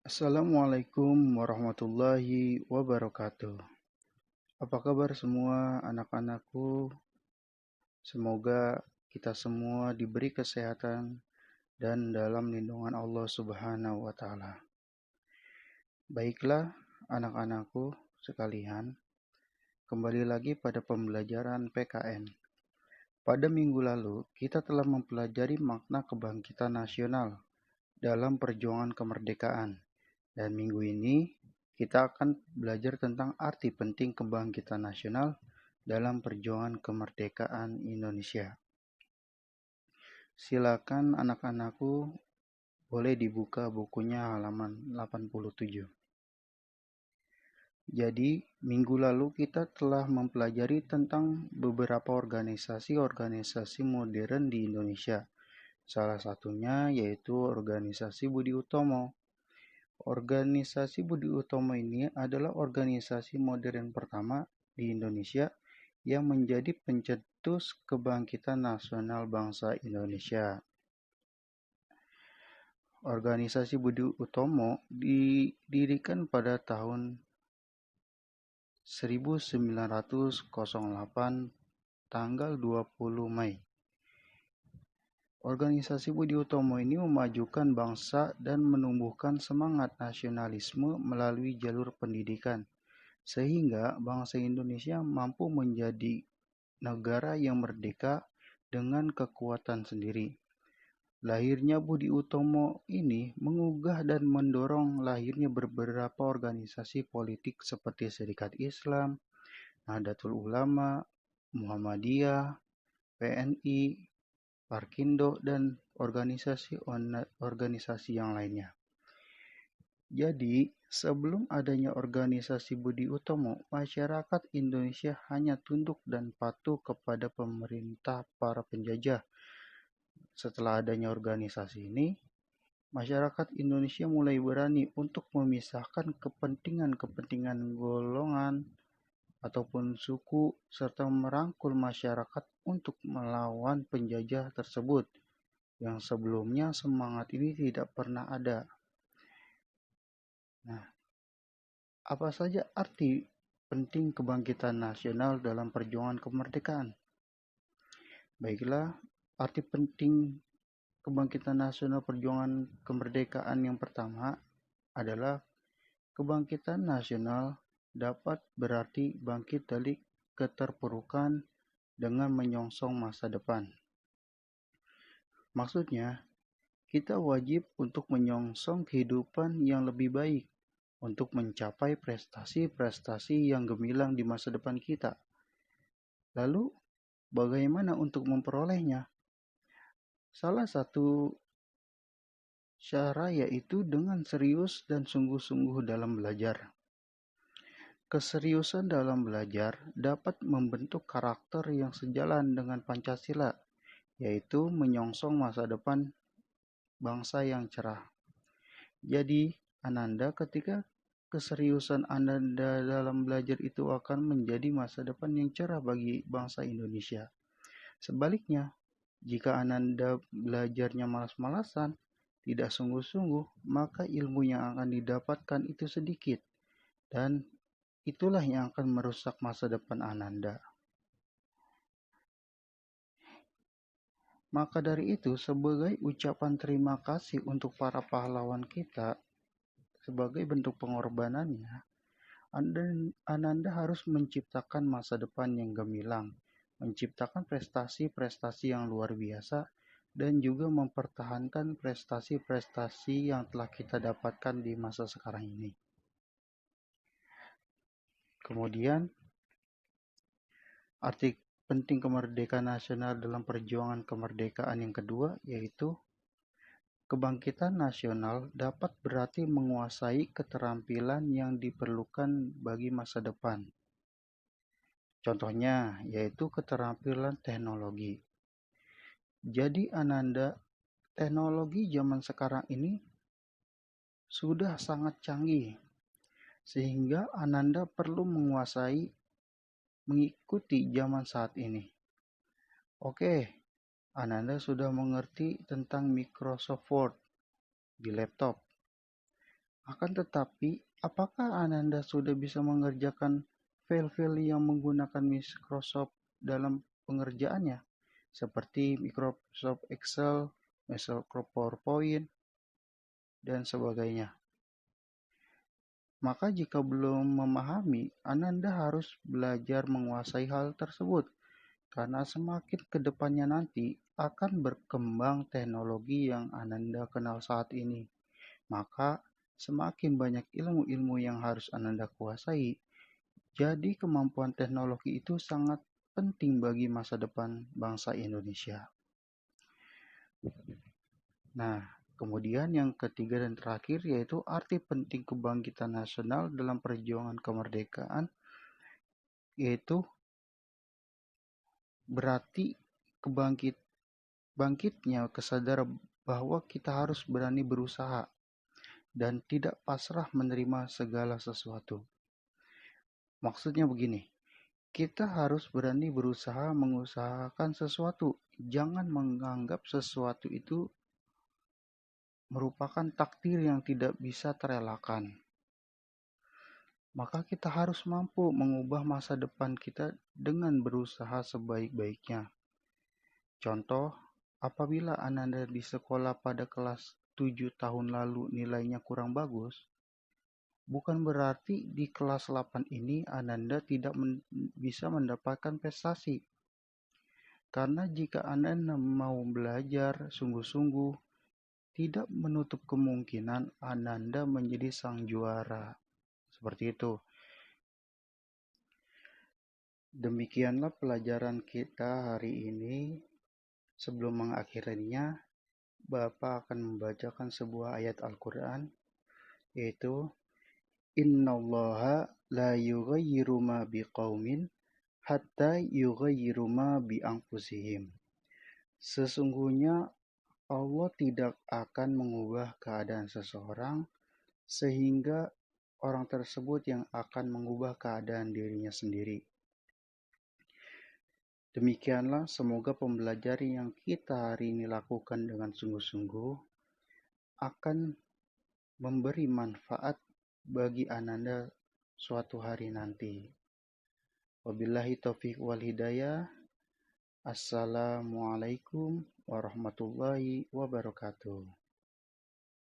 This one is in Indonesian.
Assalamualaikum warahmatullahi wabarakatuh. Apa kabar semua anak-anakku? Semoga kita semua diberi kesehatan dan dalam lindungan Allah Subhanahu wa Ta'ala. Baiklah, anak-anakku sekalian, kembali lagi pada pembelajaran PKN. Pada minggu lalu, kita telah mempelajari makna kebangkitan nasional dalam perjuangan kemerdekaan. Dan minggu ini kita akan belajar tentang arti penting kebangkitan nasional dalam perjuangan kemerdekaan Indonesia. Silakan anak-anakku boleh dibuka bukunya halaman 87. Jadi, minggu lalu kita telah mempelajari tentang beberapa organisasi-organisasi modern di Indonesia. Salah satunya yaitu organisasi Budi Utomo. Organisasi Budi Utomo ini adalah organisasi modern pertama di Indonesia yang menjadi pencetus kebangkitan nasional bangsa Indonesia. Organisasi Budi Utomo didirikan pada tahun 1908 tanggal 20 Mei. Organisasi Budi Utomo ini memajukan bangsa dan menumbuhkan semangat nasionalisme melalui jalur pendidikan, sehingga bangsa Indonesia mampu menjadi negara yang merdeka dengan kekuatan sendiri. Lahirnya Budi Utomo ini mengugah dan mendorong lahirnya beberapa organisasi politik seperti Serikat Islam, Nahdlatul Ulama, Muhammadiyah, PNI, Parkindo, dan organisasi-organisasi yang lainnya. Jadi, sebelum adanya organisasi Budi Utomo, masyarakat Indonesia hanya tunduk dan patuh kepada pemerintah para penjajah. Setelah adanya organisasi ini, masyarakat Indonesia mulai berani untuk memisahkan kepentingan-kepentingan golongan ataupun suku serta merangkul masyarakat untuk melawan penjajah tersebut yang sebelumnya semangat ini tidak pernah ada. Nah, apa saja arti penting kebangkitan nasional dalam perjuangan kemerdekaan? Baiklah, arti penting kebangkitan nasional perjuangan kemerdekaan yang pertama adalah kebangkitan nasional dapat berarti bangkit dari keterpurukan dengan menyongsong masa depan. Maksudnya, kita wajib untuk menyongsong kehidupan yang lebih baik untuk mencapai prestasi-prestasi yang gemilang di masa depan kita. Lalu, bagaimana untuk memperolehnya? Salah satu cara yaitu dengan serius dan sungguh-sungguh dalam belajar. Keseriusan dalam belajar dapat membentuk karakter yang sejalan dengan Pancasila, yaitu menyongsong masa depan bangsa yang cerah. Jadi, Ananda, ketika keseriusan Ananda dalam belajar itu akan menjadi masa depan yang cerah bagi bangsa Indonesia. Sebaliknya, jika Ananda belajarnya malas-malasan, tidak sungguh-sungguh, maka ilmu yang akan didapatkan itu sedikit, dan itulah yang akan merusak masa depan Ananda. Maka dari itu, sebagai ucapan terima kasih untuk para pahlawan kita, sebagai bentuk pengorbanannya, Ananda harus menciptakan masa depan yang gemilang, menciptakan prestasi-prestasi yang luar biasa, dan juga mempertahankan prestasi-prestasi yang telah kita dapatkan di masa sekarang ini. Kemudian, arti penting kemerdekaan nasional dalam perjuangan kemerdekaan yang kedua yaitu kebangkitan nasional dapat berarti menguasai keterampilan yang diperlukan bagi masa depan. Contohnya yaitu keterampilan teknologi. Jadi Ananda, teknologi zaman sekarang ini sudah sangat canggih sehingga Ananda perlu mengikuti zaman saat ini. Oke, Ananda sudah mengerti tentang Microsoft Word di laptop. Akan tetapi, apakah Ananda sudah bisa mengerjakan file-file yang menggunakan Microsoft dalam pengerjaannya? Seperti Microsoft Excel, Microsoft PowerPoint, dan sebagainya. Maka jika belum memahami, Ananda harus belajar menguasai hal tersebut. Karena semakin ke depannya nanti akan berkembang teknologi yang Ananda kenal saat ini. Maka semakin banyak ilmu-ilmu yang harus Ananda kuasai. Jadi kemampuan teknologi itu sangat penting bagi masa depan bangsa Indonesia. Nah, kemudian yang ketiga dan terakhir yaitu arti penting kebangkitan nasional dalam perjuangan kemerdekaan, yaitu berarti bangkitnya kesadaran bahwa kita harus berani berusaha dan tidak pasrah menerima segala sesuatu. Maksudnya begini, kita harus berani berusaha mengusahakan sesuatu. Jangan menganggap sesuatu itu merupakan takdir yang tidak bisa terelakkan. Maka kita harus mampu mengubah masa depan kita dengan berusaha sebaik-baiknya. Contoh, apabila Ananda di sekolah pada kelas 7 tahun lalu nilainya kurang bagus, bukan berarti di kelas 8 ini Ananda tidak bisa mendapatkan prestasi. Karena jika Ananda mau belajar sungguh-sungguh, tidak menutup kemungkinan Ananda menjadi sang juara. Seperti itu. Demikianlah pelajaran kita hari ini. Sebelum mengakhirinya, Bapak akan membacakan sebuah ayat Al-Quran, yaitu Innallaha la yughayyiru ma biqaumin hatta yughayyiru ma bi anfusihim. Sesungguhnya Allah tidak akan mengubah keadaan seseorang sehingga orang tersebut yang akan mengubah keadaan dirinya sendiri. Demikianlah semoga pembelajaran yang kita hari ini lakukan dengan sungguh-sungguh akan memberi manfaat bagi Ananda suatu hari nanti. Wabillahi taufiq wal hidayah. Assalamualaikum warahmatullahi wabarakatuh.